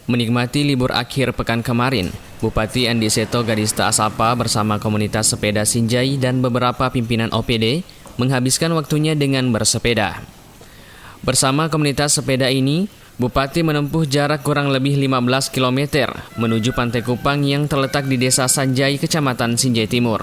Menikmati libur akhir pekan kemarin, Bupati Andi Seto Gadista Asapa bersama komunitas sepeda Sinjai dan beberapa pimpinan OPD menghabiskan waktunya dengan bersepeda. Bersama komunitas sepeda ini, Bupati menempuh jarak kurang lebih 15 km menuju Pantai Kupang yang terletak di Desa Sanjai, Kecamatan Sinjai Timur.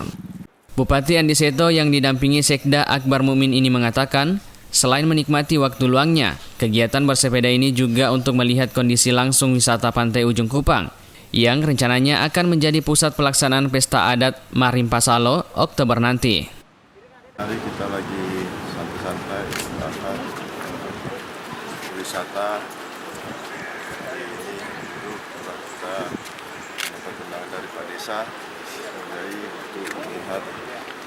Bupati Andi Seto yang didampingi Sekda Akbar Mumin ini mengatakan, selain menikmati waktu luangnya, kegiatan bersepeda ini juga untuk melihat kondisi langsung wisata Pantai Ujung Kupang yang rencananya akan menjadi pusat pelaksanaan pesta adat Marim Pasalo Oktober nanti. Hari kita lagi santai-santai istirahat wisata. Hari ini itu kita dapat kenal dari Pak Desa mulai untuk melihat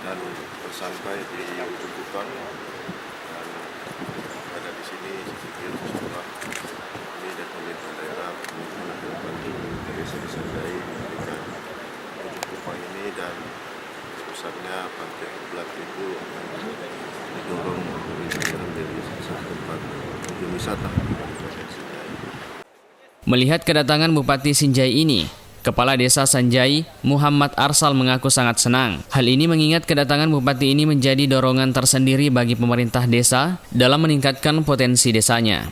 dan bersantai di Ujung Kupang. Dan ada di sini sedikit sekolah ini dan pemerintah daerah dari Desa Sanjai memberikan Ujung Kupang ini, dan pusatnya Pantai Kupang itu didorong untuk menjadi satu tempat tujuan wisata. Melihat kedatangan Bupati Sinjai ini, Kepala Desa Sanjai, Muhammad Arsal mengaku sangat senang. Hal ini mengingat kedatangan Bupati ini menjadi dorongan tersendiri bagi pemerintah desa dalam meningkatkan potensi desanya.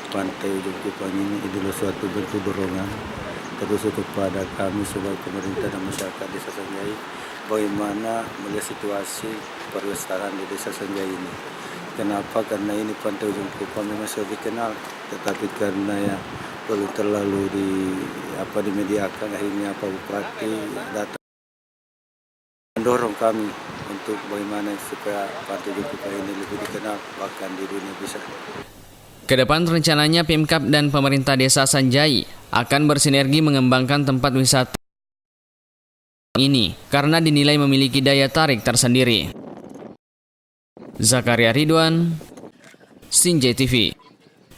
Pantai Ujung Kupang ini adalah suatu bentuk dorongan terus kepada kami sebagai pemerintah dan masyarakat Desa Sanjai bagaimana melihat situasi perlestarian di Desa Sanjai ini. Kenapa? Karena ini Pantai Ujung Kupang memang sudah dikenal, tetapi karena ya belum terlalu dimediakan, akhirnya Pak Bupati datang mendorong kami untuk bagaimana supaya Pantai Ujung Kupang ini lebih dikenal bahkan di dunia bisa. Kedepan rencananya Pemkab dan pemerintah Desa Sanjai akan bersinergi mengembangkan tempat wisata ini karena dinilai memiliki daya tarik tersendiri. Zakaria Ridwan, Sinjai TV.